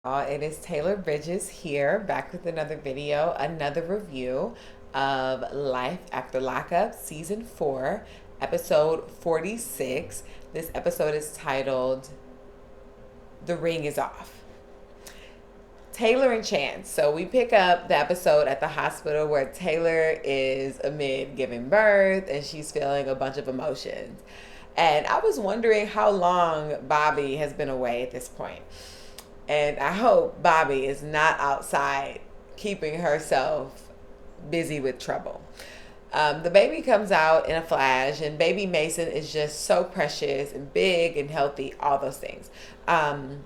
It is Taylor Bridges here, back with another video, another review of Life After Lockup, Season 4, Episode 46. This episode is titled The Ring is Off. Taylor and Chance. So we pick up the episode at the hospital where Taylor is amid giving birth and she's feeling a bunch of emotions. And I was wondering how long Bobby has been away at this point. And I hope Bobby is not outside keeping herself busy with trouble. The baby comes out in a flash, and baby Mason is just so precious and big and healthy, all those things. I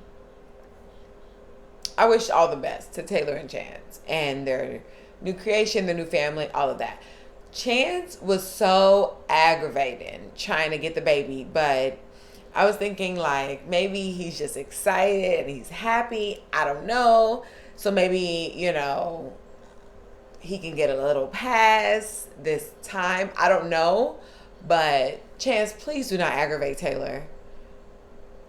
wish all the best to Taylor and Chance and their new creation, their new family, all of that. Chance was so aggravating trying to get the baby, but I was thinking like maybe he's just excited and he's happy. I don't know. So maybe, he can get a little pass this time. I don't know. But Chance, please do not aggravate Taylor.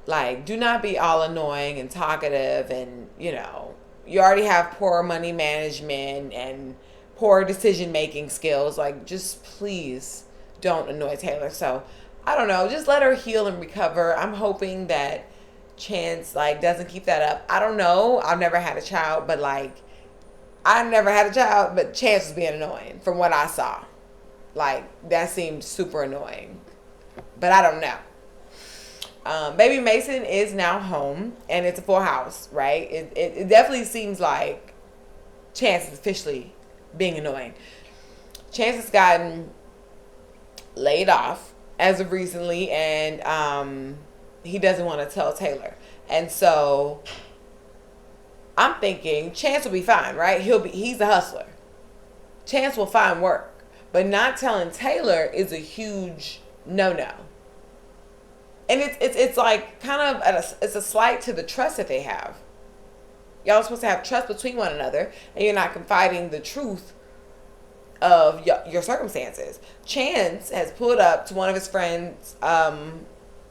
Like, do not be all annoying and talkative and, you already have poor money management and poor decision making skills. Like, just please don't annoy Taylor. So I don't know. Just let her heal and recover. I'm hoping that Chance doesn't keep that up. I don't know. I've never had a child, but Chance was being annoying from what I saw. That seemed super annoying. But I don't know. Baby Mason is now home, and it's a full house, right? It definitely seems like Chance is officially being annoying. Chance has gotten laid off as of recently, and he doesn't want to tell Taylor. And so I'm thinking Chance will be fine, right? He's a hustler. Chance will find work, but not telling Taylor is a huge no. And it's like kind of it's a slight to the trust that they have. Y'all are supposed to have trust between one another, and you're not confiding the truth of your circumstances. Chance has pulled up to one of his friends'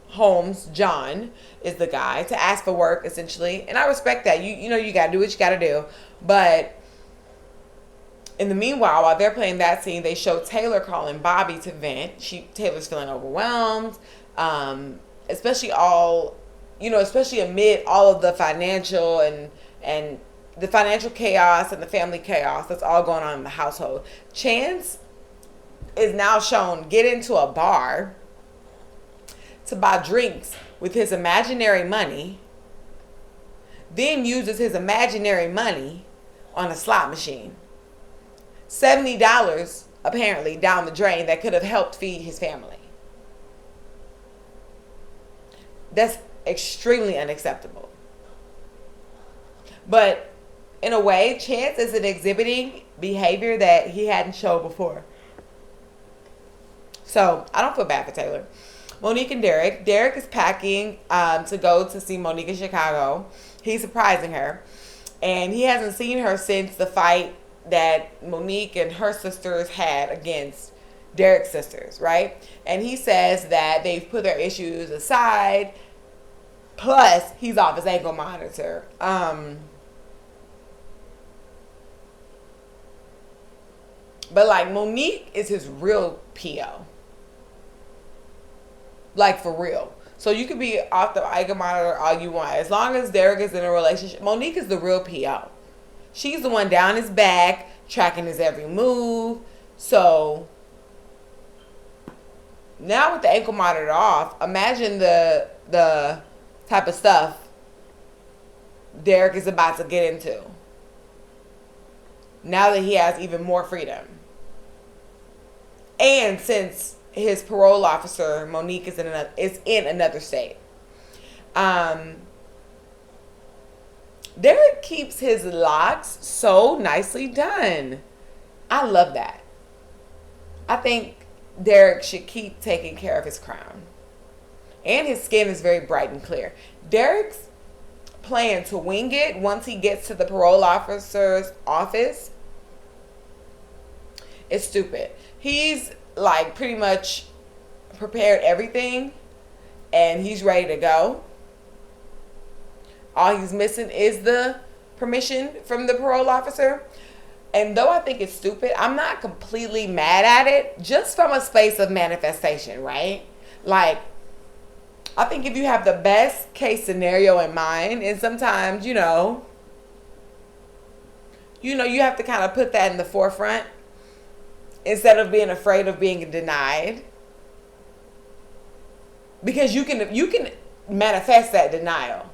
homes. John is the guy, to ask for work essentially, and I respect that. You got to do what you got to do, but in the meanwhile, while they're playing that scene, they show Taylor calling Bobby to vent. Taylor's feeling overwhelmed, especially amid all of the financial and the financial chaos and the family chaos that's all going on in the household. Chance is now shown get into a bar to buy drinks with his imaginary money, then uses his imaginary money on a slot machine. $70 apparently down the drain that could have helped feed his family. That's extremely unacceptable. But in a way, Chance is exhibiting behavior that he hadn't shown before. So I don't feel bad for Taylor. Monique and Derek. Derek is packing to go to see Monique in Chicago. He's surprising her. And he hasn't seen her since the fight that Monique and her sisters had against Derek's sisters, right? And he says that they've put their issues aside. Plus, he's off his ankle monitor. But Monique is his real PO. For real. So you could be off the ankle monitor all you want. As long as Derek is in a relationship, Monique is the real PO. She's the one down his back, tracking his every move. So now with the ankle monitor off, imagine the type of stuff Derek is about to get into. Now that he has even more freedom. And since his parole officer, Monique, is in another state. Derek keeps his locks so nicely done. I love that. I think Derek should keep taking care of his crown. And his skin is very bright and clear. Derek's plan to wing it once he gets to the parole officer's office is stupid. He's pretty much prepared everything and he's ready to go. All he's missing is the permission from the parole officer. And though I think it's stupid, I'm not completely mad at it, just from a space of manifestation, right? Like, I think if you have the best case scenario in mind, and sometimes, you have to kind of put that in the forefront instead of being afraid of being denied. Because you can manifest that denial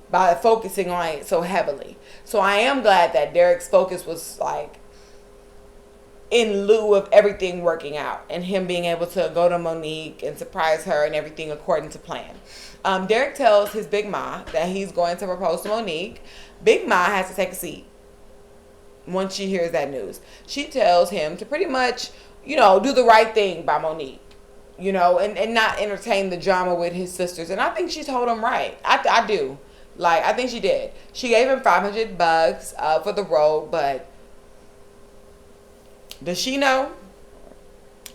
by focusing on it so heavily. So I am glad that Derek's focus was like in lieu of everything working out and him being able to go to Monique and surprise her and everything according to plan. Derek tells his Big Ma that he's going to propose to Monique. Big Ma has to take a seat once she hears that news. She tells him to pretty much, do the right thing by Monique, and not entertain the drama with his sisters. And I think she told him right. I do. Like, I think she did. She gave him $500 for the road, but does she know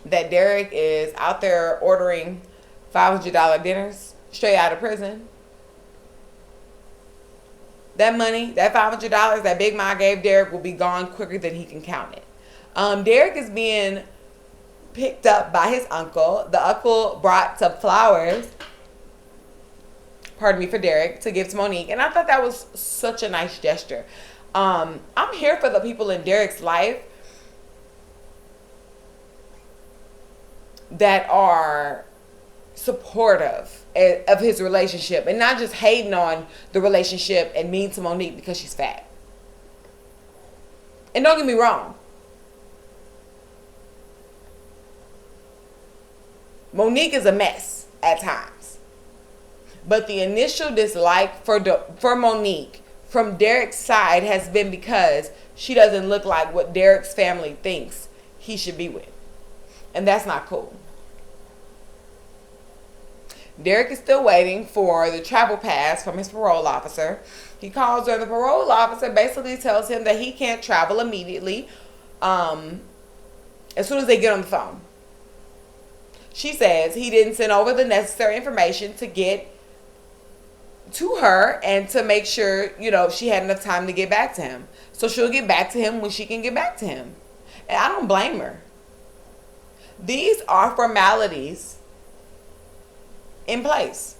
that Derek is out there ordering $500 dinners straight out of prison? That money, that $500 that Big Ma gave Derek will be gone quicker than he can count it. Derek is being picked up by his uncle. The uncle brought some flowers, for Derek to give to Monique. And I thought that was such a nice gesture. I'm here for the people in Derek's life that are supportive of his relationship and not just hating on the relationship and mean to Monique because she's fat. And don't get me wrong, Monique is a mess at times. But the initial dislike for Monique from Derek's side has been because she doesn't look like what Derek's family thinks he should be with. And that's not cool. Derek is still waiting for the travel pass from his parole officer. He calls her. The parole officer basically tells him that he can't travel immediately as soon as they get on the phone. She says he didn't send over the necessary information to get to her and to make sure, she had enough time to get back to him. So she'll get back to him when she can get back to him. And I don't blame her. These are formalities in place.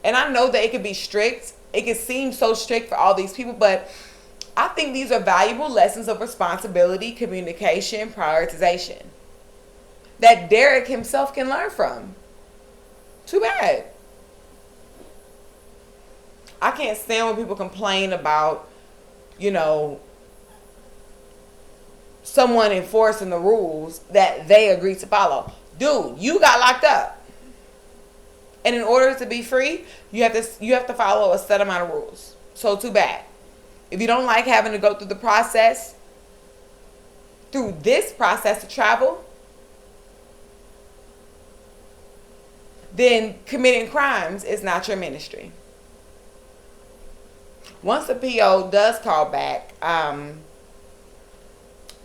And I know that it could be strict. It could seem so strict for all these people, but I think these are valuable lessons of responsibility, communication, prioritization that Derek himself can learn from. Too bad. I can't stand when people complain about, someone enforcing the rules that they agreed to follow. Dude, you got locked up. And in order to be free, you have to follow a set amount of rules. So too bad. If you don't like having to go through this process to travel, then committing crimes is not your ministry. Once the PO does call back,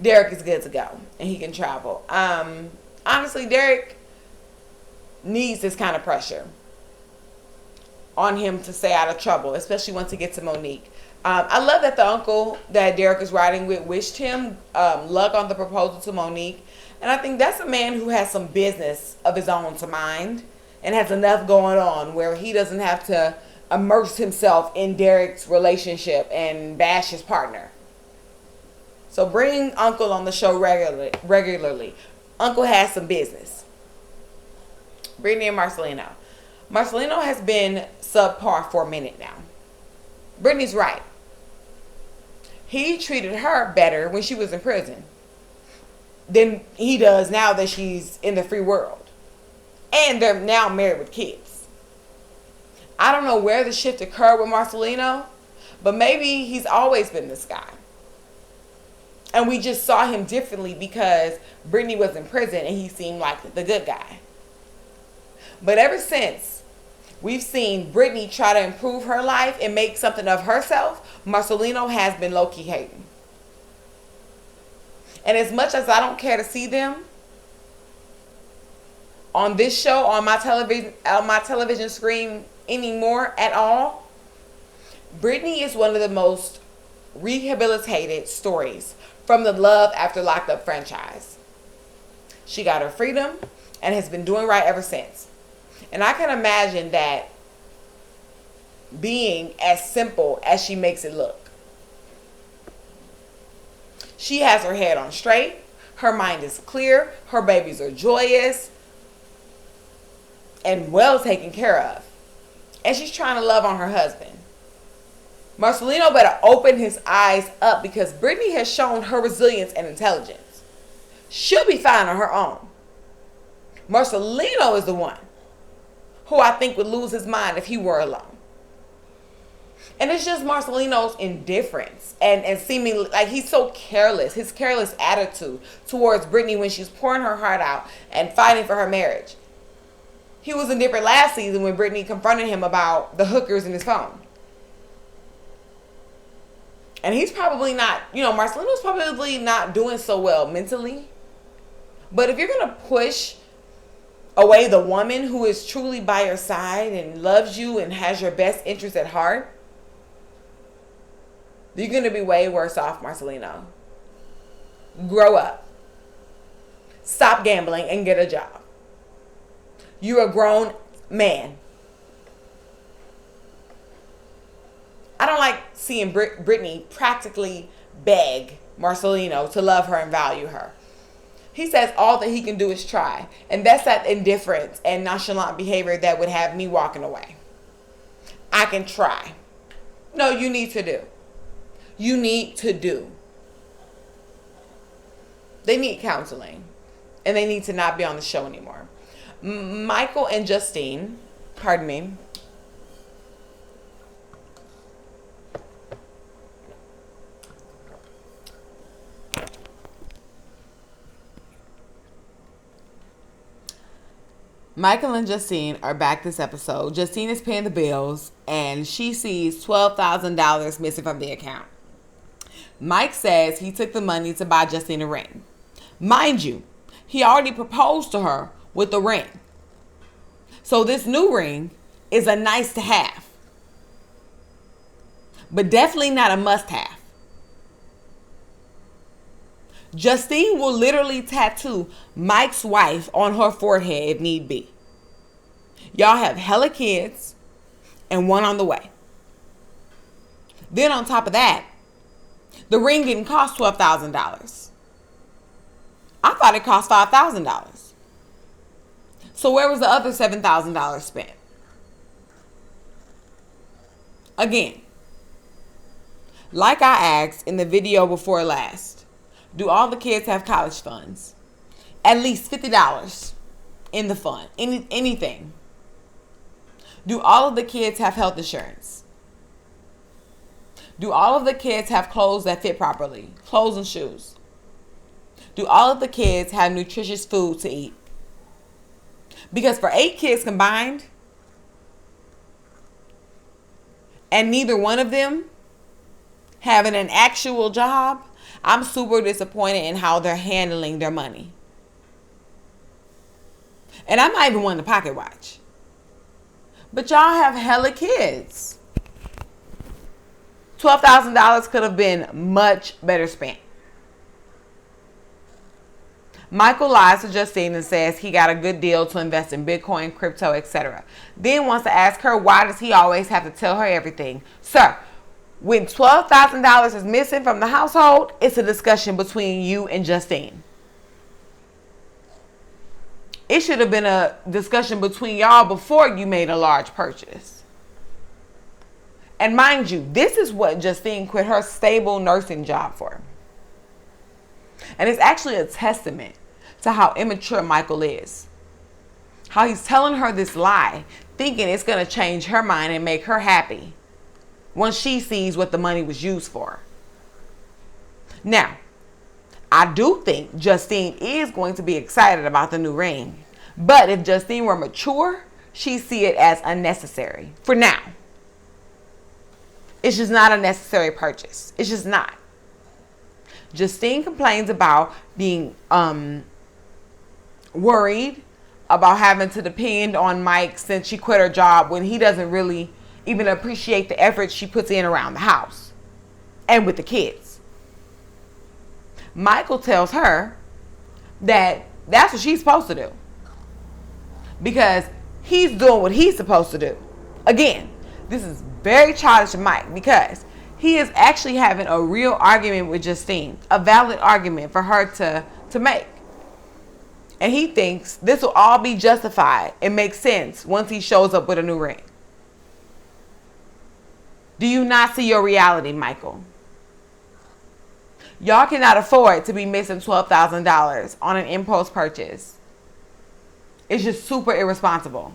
Derek is good to go and he can travel. Honestly, Derek needs this kind of pressure on him to stay out of trouble, especially once he gets to Monique. I love that the uncle that Derek is riding with wished him luck on the proposal to Monique. And I think that's a man who has some business of his own to mind and has enough going on where he doesn't have to immerse himself in Derek's relationship and bash his partner. So bring Uncle on the show regularly. Uncle has some business. Brittany and Marcelino. Marcelino has been subpar for a minute now. Brittany's right. He treated her better when she was in prison than he does now that she's in the free world. And they're now married with kids. I don't know where the shift occurred with Marcelino, but maybe he's always been this guy. And we just saw him differently because Brittany was in prison and he seemed like the good guy. But ever since we've seen Brittany try to improve her life and make something of herself, Marcelino has been low-key hating. And as much as I don't care to see them on this show, on my television screen anymore at all, Brittany is one of the most rehabilitated stories from the Love After Lockup franchise. She got her freedom and has been doing right ever since. And I can imagine that being as simple as she makes it look. She has her head on straight. Her mind is clear. Her babies are joyous and well taken care of. And she's trying to love on her husband. Marcelino better open his eyes up, because Brittany has shown her resilience and intelligence. She'll be fine on her own. Marcelino is the one who I think would lose his mind if he were alone. And it's just Marcelino's indifference and seeming like he's so careless. His careless attitude towards Brittany when she's pouring her heart out and fighting for her marriage. He was indifferent last season when Brittany confronted him about the hookers in his phone. And he's probably not, Marcelino's probably not doing so well mentally. But if you're going to push away the woman who is truly by your side and loves you and has your best interest at heart, you're going to be way worse off, Marcelino. Grow up. Stop gambling and get a job. You're a grown man. I don't like seeing Brittany practically beg Marcelino to love her and value her. He says all that he can do is try. And that's that indifference and nonchalant behavior that would have me walking away. I can try. No, you need to do. You need to do. They need counseling. And they need to not be on the show anymore. Michael and Justine, pardon me, Michael and Justine are back this episode. Justine is paying the bills and she sees $12,000 missing from the account. Mike says he took the money to buy Justine a ring. Mind you, he already proposed to her with the ring. So this new ring is a nice to have, but definitely not a must have. Justine will literally tattoo Mike's wife on her forehead if need be. Y'all have hella kids and one on the way. Then on top of that, the ring didn't cost $12,000. I thought it cost $5,000. So where was the other $7,000 spent? Again, like I asked in the video before last, do all the kids have college funds? At least $50 in the fund. Anything. Do all of the kids have health insurance? Do all of the kids have clothes that fit properly? Clothes and shoes. Do all of the kids have nutritious food to eat? Because for 8 kids combined, and neither one of them having an actual job, I'm super disappointed in how they're handling their money. And I'm not even one to pocket watch. But y'all have hella kids. $12,000 could have been much better spent. Michael lies to Justine and says he got a good deal to invest in Bitcoin, crypto, etc. Then wants to ask her, why does he always have to tell her everything? Sir, when $12,000 is missing from the household, it's a discussion between you and Justine. It should have been a discussion between y'all before you made a large purchase. And mind you, this is what Justine quit her stable nursing job for. And it's actually a testament to how immature Michael is. How he's telling her this lie, thinking it's going to change her mind and make her happy once she sees what the money was used for. Now, I do think Justine is going to be excited about the new ring. But if Justine were mature, she'd see it as unnecessary. For now. It's just not a necessary purchase. It's just not. Justine complains about being worried about having to depend on Mike since she quit her job when he doesn't really even appreciate the effort she puts in around the house and with the kids. Michael tells her that that's what she's supposed to do because he's doing what he's supposed to do. Again, this is very childish of Mike because he is actually having a real argument with Justine, a valid argument for her to make. And he thinks this will all be justified and make sense once he shows up with a new ring. Do you not see your reality, Michael? Y'all cannot afford to be missing $12,000 on an impulse purchase. It's just super irresponsible.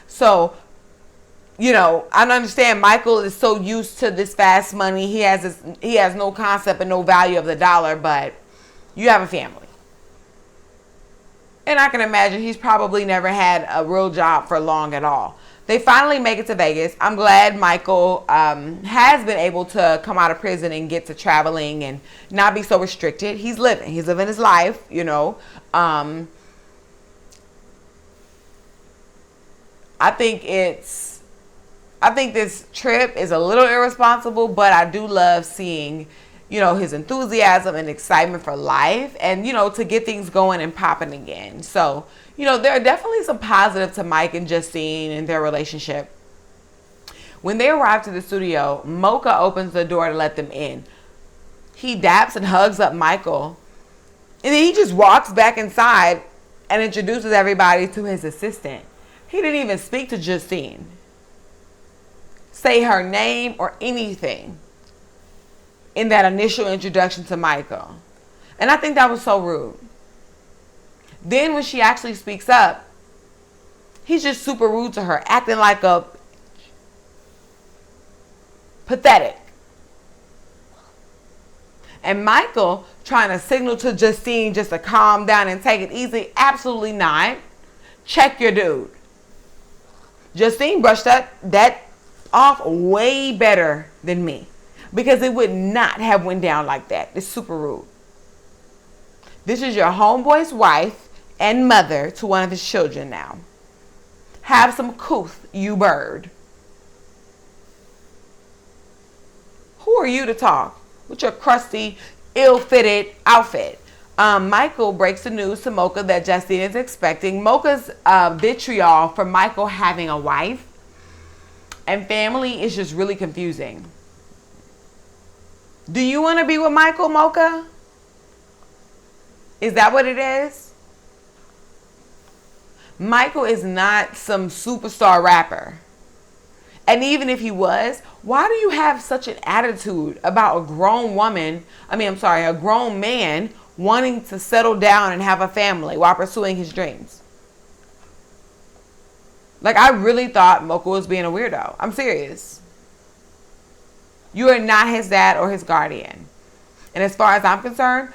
So, I understand Michael is so used to this fast money. He has no concept and no value of the dollar, but you have a family. And I can imagine he's probably never had a real job for long at all. They finally make it to Vegas. I'm glad Michael has been able to come out of prison and get to traveling and not be so restricted. He's living his life, I think this trip is a little irresponsible, but I do love seeing, his enthusiasm and excitement for life and, to get things going and popping again. So, there are definitely some positive to Mike and Justine and their relationship. When they arrive to the studio, Mocha opens the door to let them in. He daps and hugs up Michael. And then he just walks back inside and introduces everybody to his assistant. He didn't even speak to Justine, say her name or anything in that initial introduction to Michael. And I think that was so rude. Then when she actually speaks up, he's just super rude to her, acting like a pathetic. And Michael trying to signal to Justine just to calm down and take it easy. Absolutely not. Check your dude. Justine brushed that off way better than me because it would not have went down like that. It's super rude. This is your homeboy's wife and mother to one of his children now. Have some couth, you bird. Who are you to talk with your crusty, ill-fitted outfit? Michael breaks the news to Mocha that Justine is expecting. Mocha's vitriol for Michael having a wife and family is just really confusing. Do you want to be with Michael, Mocha? Is that what it is? Michael is not some superstar rapper. And even if he was, why do you have such an attitude about a grown man wanting to settle down and have a family while pursuing his dreams? Like, I really thought Mocha was being a weirdo. I'm serious. You are not his dad or his guardian. And as far as I'm concerned,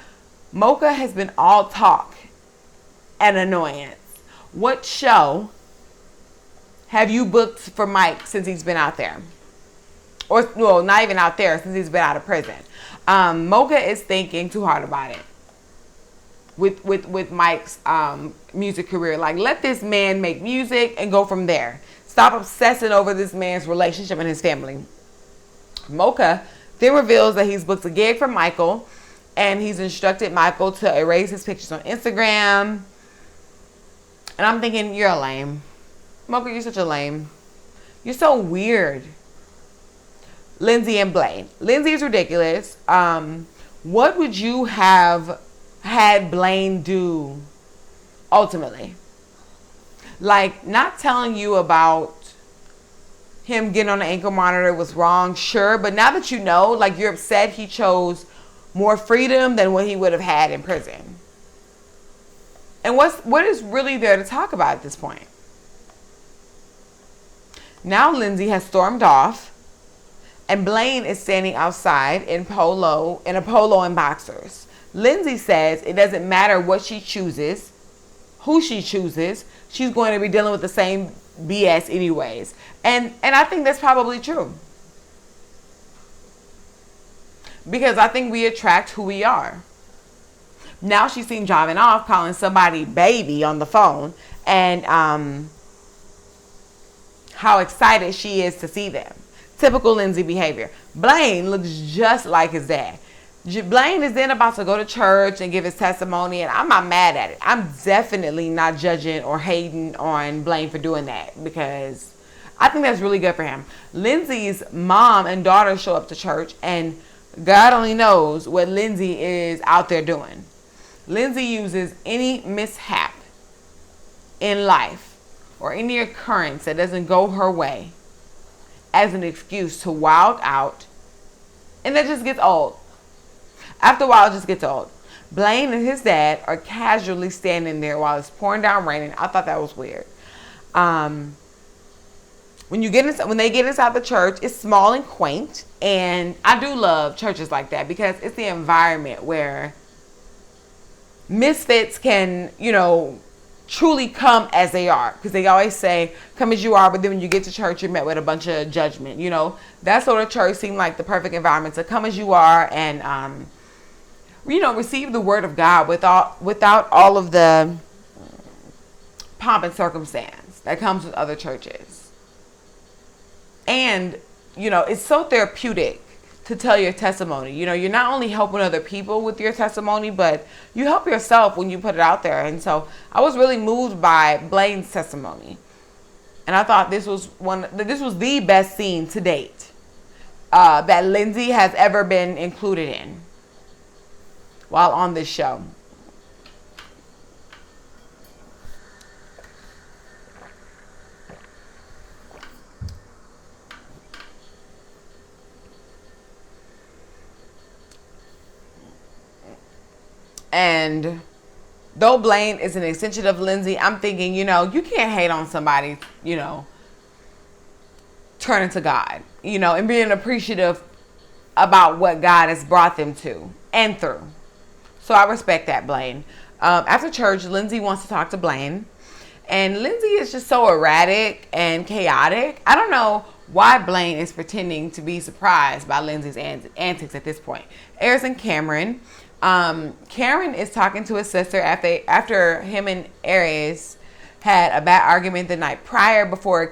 Mocha has been all talk and annoyance. What show have you booked for Mike since he's been out there? Or, well, not even out there, since he's been out of prison. Mocha is thinking too hard about it with Mike's music career. Like, let this man make music and go from there. Stop obsessing over this man's relationship and his family. Mocha then reveals that he's booked a gig for Michael and he's instructed Michael to erase his pictures on Instagram. And I'm thinking, you're a lame. Mocha, you're such a lame. You're so weird. Lindsay and Blaine. Lindsay is ridiculous. What would you have had Blaine do ultimately? Like, not telling you about him getting on the ankle monitor was wrong, sure. But now that you know, like, you're upset he chose more freedom than what he would have had in prison. And what is really there to talk about at this point? Now Lindsay has stormed off, and Blaine is standing outside in a polo and boxers. Lindsay says it doesn't matter what she chooses, who she chooses, she's going to be dealing with the same BS anyways. And I think that's probably true. Because I think we attract who we are. Now she's seen driving off, calling somebody baby on the phone. And how excited she is to see them. Typical Lindsay behavior. Blaine looks just like his dad. Blaine is then about to go to church and give his testimony, and I'm not mad at it. I'm definitely not judging or hating on Blaine for doing that, because I think that's really good for him. Lindsay's mom and daughter show up to church, and God only knows what Lindsay is out there doing. Lindsay uses any mishap in life or any occurrence that doesn't go her way as an excuse to wild out, and that just gets old. After a while, it just gets old. Blaine and his dad are casually standing there while it's pouring down raining. I thought that was weird. When they get inside the church, it's small and quaint, and I do love churches like that because it's the environment where misfits can, truly come as they are, because they always say come as you are, but then when you get to church, you're met with a bunch of judgment. That sort of church seemed like the perfect environment to come as you are and receive the word of God without all of the pomp and circumstance that comes with other churches. And it's so therapeutic to tell your testimony. You're not only helping other people with your testimony, but you help yourself when you put it out there. And so I was really moved by Blaine's testimony. And I thought this was the best scene to date that Lindsay has ever been included in while on this show. And though Blaine is an extension of Lindsay, I'm thinking, you can't hate on somebody, turning to God, and being appreciative about what God has brought them to and through. So I respect that, Blaine. After church, Lindsay wants to talk to Blaine. And Lindsay is just so erratic and chaotic. I don't know why Blaine is pretending to be surprised by Lindsay's antics at this point. Aries and Cameron. Cameron is talking to his sister after him and Aries had a bad argument the night prior because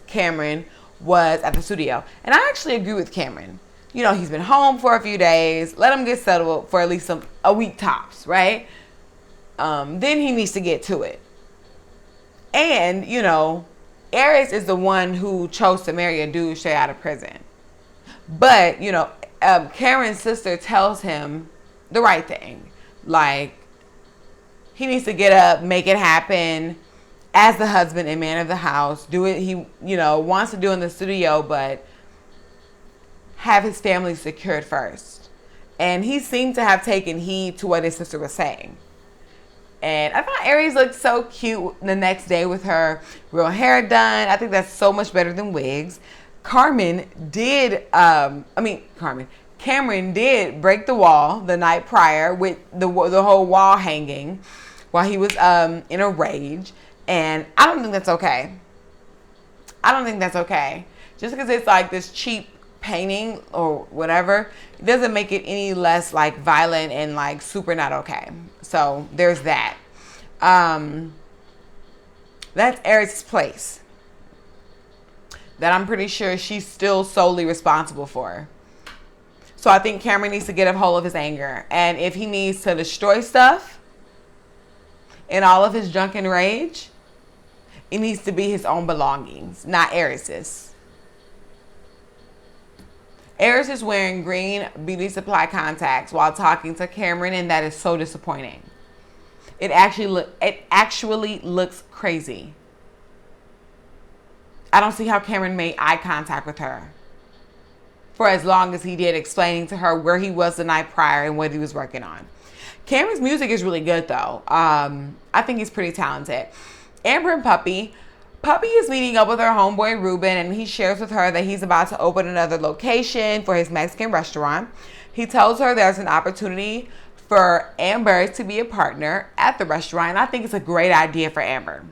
Cameron was at the studio. And I actually agree with Cameron. He's been home for a few days. Let him get settled for at least a week tops, right? Then he needs to get to it. And, Aries is the one who chose to marry a dude straight out of prison. But, Karen's sister tells him the right thing. Like, he needs to get up, make it happen as the husband and man of the house. Do it, he, wants to do in the studio, but have his family secured first. And he seemed to have taken heed to what his sister was saying. And I thought Aries looked so cute the next day with her real hair done. I think that's so much better than wigs. Cameron did break the wall the night prior with the whole wall hanging while he was in a rage. And I don't think that's okay. Just because it's like this cheap painting or whatever, it doesn't make it any less like violent and like super not okay. So there's that. That's Aries' place that I'm pretty sure she's still solely responsible for. So I think Cameron needs to get a hold of his anger. And if he needs to destroy stuff and all of his junk and rage, it needs to be his own belongings, not Aries'. Aries is wearing green beauty supply contacts while talking to Cameron, and that is so disappointing. It actually looks crazy. I don't see how Cameron made eye contact with her for as long as he did, explaining to her where he was the night prior and what he was working on. Cameron's music is really good, though. I think he's pretty talented. Amber and Puppy is meeting up with her homeboy Ruben, and he shares with her that he's about to open another location for his Mexican restaurant. He tells her there's an opportunity for Amber to be a partner at the restaurant, and I think it's a great idea for Amber.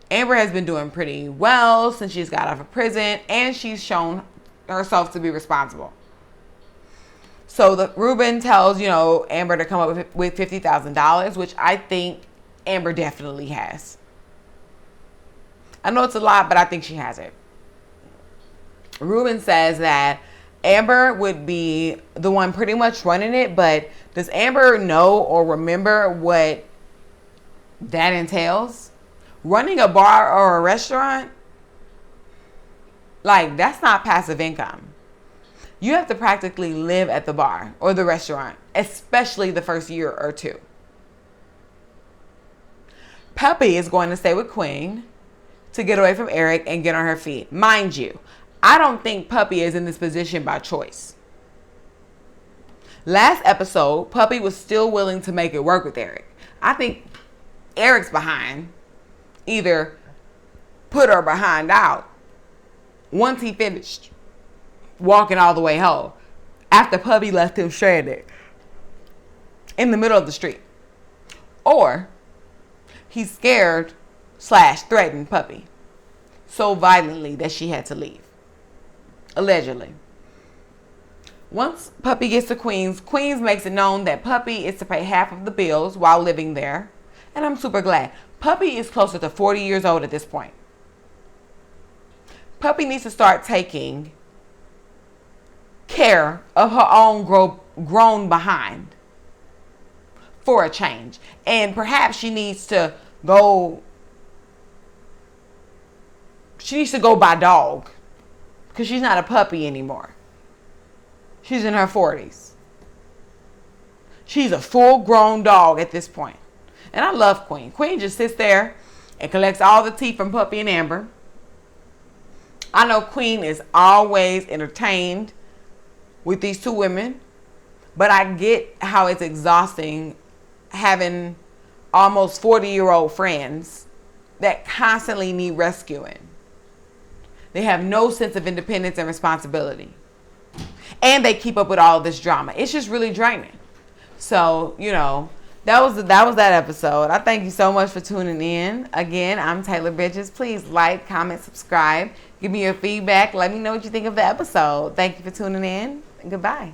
Amber has been doing pretty well since she's got out of prison, and she's shown herself to be responsible. So Ruben tells, Amber to come up with $50,000, which I think Amber definitely has. I know it's a lot, but I think she has it. Ruben says that Amber would be the one pretty much running it, but does Amber know or remember what that entails? Running a bar or a restaurant, like, that's not passive income. You have to practically live at the bar or the restaurant, especially the first year or two. Puppy is going to stay with Queen to get away from Eric and get on her feet. Mind you, I don't think Puppy is in this position by choice. Last episode, Puppy was still willing to make it work with Eric. I think Eric's behind either put her behind out once he finished walking all the way home after Puppy left him stranded in the middle of the street. Or he scared / threatened Puppy so violently that she had to leave. Allegedly. Once Puppy gets to Queens makes it known that Puppy is to pay half of the bills while living there. And I'm super glad. Puppy is closer to 40 years old at this point. Puppy needs to start taking care of her own grown behind for a change. And perhaps she needs to go by dog, because she's not a puppy anymore. She's in her 40s. She's a full-grown dog at this point. And I love Queen. Queen just sits there and collects all the tea from Puppy and Amber. I know Queen is always entertained with these two women, but I get how it's exhausting having almost 40-year-old friends that constantly need rescuing. They have no sense of independence and responsibility. And they keep up with all this drama. It's just really draining. So, that was that episode. I thank you so much for tuning in. Again, I'm Taylor Bridges. Please like, comment, subscribe. Give me your feedback. Let me know what you think of the episode. Thank you for tuning in. Goodbye.